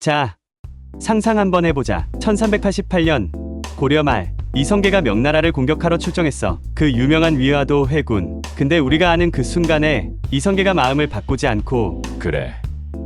자, 상상 한번 해보자. 1388년 고려 말 이성계가 명나라를 공격하러 출정했어. 그 유명한 위화도 회군. 근데 우리가 아는 그 순간에 이성계가 마음을 바꾸지 않고 그래,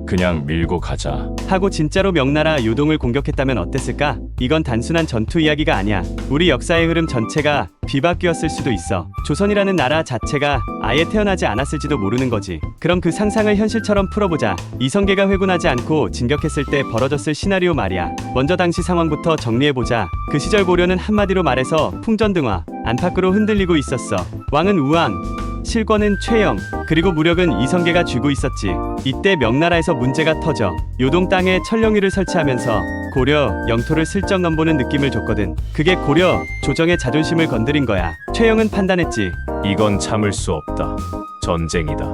그냥 밀고 가자. 하고 진짜로 명나라 요동을 공격했다면 어땠을까? 이건 단순한 전투 이야기가 아니야. 우리 역사의 흐름 전체가 뒤바뀌었을 수도 있어. 조선이라는 나라 자체가 아예 태어나지 않았을지도 모르는 거지. 그럼 그 상상을 현실처럼 풀어보자. 이성계가 회군하지 않고 진격했을 때 벌어졌을 시나리오 말이야. 먼저 당시 상황부터 정리해보자. 그 시절 고려는 한마디로 말해서 풍전등화, 안팎으로 흔들리고 있었어. 왕은 우왕, 실권은 최영, 그리고 무력은 이성계가 쥐고 있었지. 이때 명나라에서 문제가 터져 요동 땅에 천령위를 설치하면서 고려 영토를 슬쩍 넘보는 느낌을 줬거든. 그게 고려 조정의 자존심을 건드린 거야. 최영은 판단했지. 이건 참을 수 없다. 전쟁이다.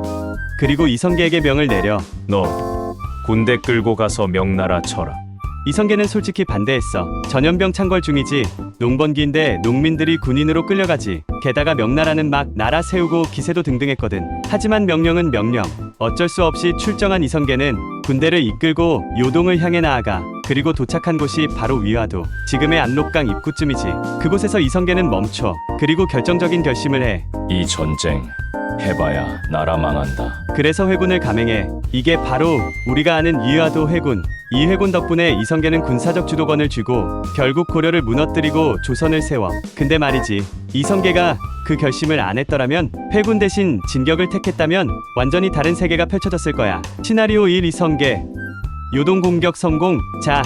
그리고 이성계에게 명을 내려. 너 군대 끌고 가서 명나라 쳐라. 이성계는 솔직히 반대했어. 전염병 창궐 중이지. 농번기인데 농민들이 군인으로 끌려가지. 게다가 명나라는 막 나라 세우고 기세도 등등했거든. 하지만 명령은 명령. 어쩔 수 없이 출정한 이성계는 군대를 이끌고 요동을 향해 나아가. 그리고 도착한 곳이 바로 위화도, 지금의 압록강 입구쯤이지. 그곳에서 이성계는 멈춰. 그리고 결정적인 결심을 해. 이 전쟁 해봐야 나라 망한다. 그래서 회군을 감행해. 이게 바로 우리가 아는 위화도 회군. 이 회군 덕분에 이성계는 군사적 주도권을 쥐고 결국 고려를 무너뜨리고 조선을 세워. 근데 말이지, 이성계가 그 결심을 안 했더라면, 회군 대신 진격을 택했다면 완전히 다른 세계가 펼쳐졌을 거야. 시나리오 1 이성계 요동 공격 성공. 자,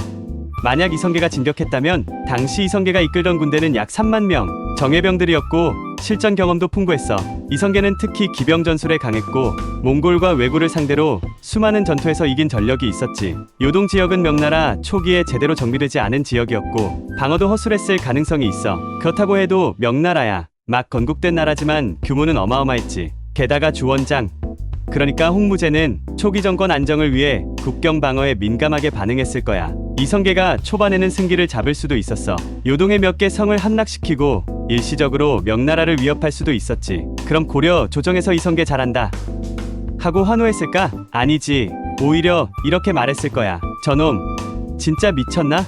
만약 이성계가 진격했다면 당시 이성계가 이끌던 군대는 약 3만 명 정예병들이었고 실전 경험도 풍부했어. 이성계는 특히 기병 전술에 강했고 몽골과 왜구를 상대로 수많은 전투에서 이긴 전력이 있었지. 요동 지역은 명나라 초기에 제대로 정비되지 않은 지역이었고 방어도 허술했을 가능성이 있어. 그렇다고 해도 명나라야. 막 건국된 나라지만 규모는 어마어마했지. 게다가 주원장, 그러니까 홍무제는 초기 정권 안정을 위해 국경 방어에 민감하게 반응했을 거야. 이성계가 초반에는 승기를 잡을 수도 있었어. 요동의 몇 개 성을 함락시키고 일시적으로 명나라를 위협할 수도 있었지. 그럼 고려 조정에서 이성계 잘한다 하고 환호했을까? 아니지. 오히려 이렇게 말했을 거야. 저놈 진짜 미쳤나?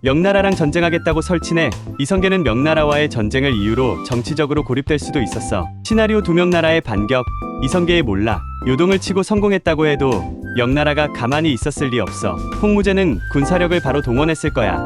명나라랑 전쟁하겠다고 설치네. 이성계는 명나라와의 전쟁을 이유로 정치적으로 고립될 수도 있었어. 시나리오 2명 나라의 반격. 이성계에 몰라. 요동을 치고 성공했다고 해도 명나라가 가만히 있었을 리 없어. 홍무제는 군사력을 바로 동원했을 거야.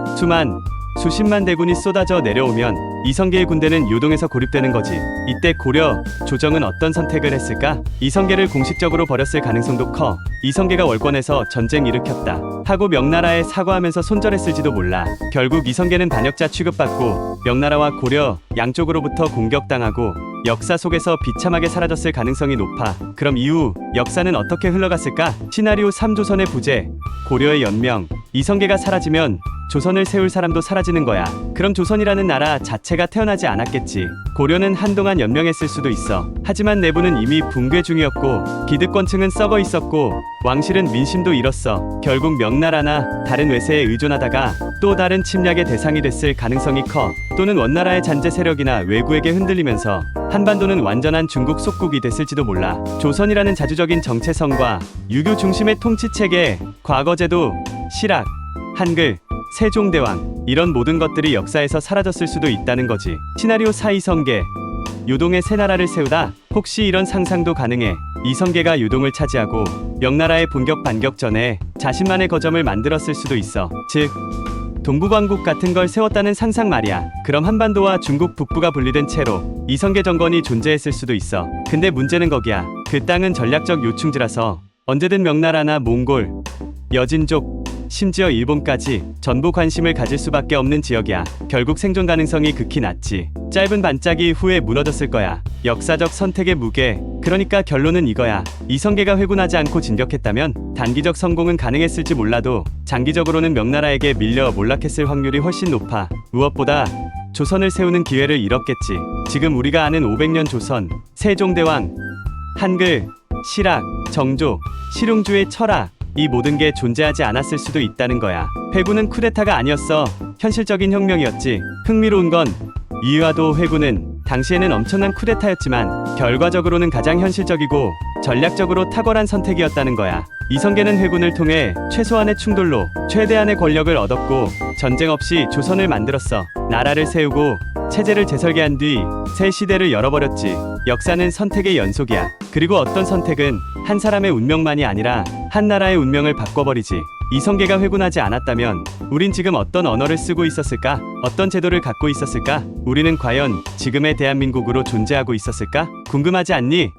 수십만 대군이 쏟아져 내려오면 이성계의 군대는 요동에서 고립되는 거지. 이때 고려 조정은 어떤 선택을 했을까? 이성계를 공식적으로 버렸을 가능성도 커. 이성계가 월권에서 전쟁 일으켰다 하고 명나라에 사과하면서 손절했을지도 몰라. 결국 이성계는 반역자 취급받고 명나라와 고려 양쪽으로부터 공격당하고 역사 속에서 비참하게 사라졌을 가능성이 높아. 그럼 이후 역사는 어떻게 흘러갔을까? 시나리오 3 조선의 부재, 고려의 연명. 이성계가 사라지면 조선을 세울 사람도 사라지는 거야. 그럼 조선이라는 나라 자체가 태어나지 않았겠지. 고려는 한동안 연명했을 수도 있어. 하지만 내부는 이미 붕괴 중이었고 기득권층은 썩어 있었고 왕실은 민심도 잃었어. 결국 명나라나 다른 외세에 의존하다가 또 다른 침략의 대상이 됐을 가능성이 커. 또는 원나라의 잔재 세력이나 외구에게 흔들리면서 한반도는 완전한 중국 속국이 됐을지도 몰라. 조선이라는 자주적인 정체성과 유교 중심의 통치체계, 과거제도, 실학, 한글, 세종대왕, 이런 모든 것들이 역사에서 사라졌을 수도 있다는 거지. 시나리오 4 이성계 요동에 새 나라를 세우다. 혹시 이런 상상도 가능해. 이성계가 요동을 차지하고 명나라의 본격 반격 전에 자신만의 거점을 만들었을 수도 있어. 즉 동북왕국 같은 걸 세웠다는 상상 말이야. 그럼 한반도와 중국 북부가 분리된 채로 이성계 정권이 존재했을 수도 있어. 근데 문제는 거기야. 그 땅은 전략적 요충지라서 언제든 명나라나 몽골, 여진족, 심지어 일본까지 전부 관심을 가질 수밖에 없는 지역이야. 결국 생존 가능성이 극히 낮지. 짧은 반짝이 후에 무너졌을 거야. 역사적 선택의 무게. 그러니까 결론은 이거야. 이성계가 회군하지 않고 진격했다면 단기적 성공은 가능했을지 몰라도 장기적으로는 명나라에게 밀려 몰락했을 확률이 훨씬 높아. 무엇보다 조선을 세우는 기회를 잃었겠지. 지금 우리가 아는 500년 조선, 세종대왕, 한글, 실학, 정조, 실용주의 철학, 이 모든 게 존재하지 않았을 수도 있다는 거야. 회군은 쿠데타가 아니었어. 현실적인 혁명이었지. 흥미로운 건 위화도 회군은 당시에는 엄청난 쿠데타였지만 결과적으로는 가장 현실적이고 전략적으로 탁월한 선택이었다는 거야. 이성계는 회군을 통해 최소한의 충돌로 최대한의 권력을 얻었고 전쟁 없이 조선을 만들었어. 나라를 세우고 체제를 재설계한 뒤 새 시대를 열어버렸지. 역사는 선택의 연속이야. 그리고 어떤 선택은 한 사람의 운명만이 아니라 한 나라의 운명을 바꿔버리지. 이성계가 회군하지 않았다면 우린 지금 어떤 언어를 쓰고 있었을까? 어떤 제도를 갖고 있었을까? 우리는 과연 지금의 대한민국으로 존재하고 있었을까? 궁금하지 않니?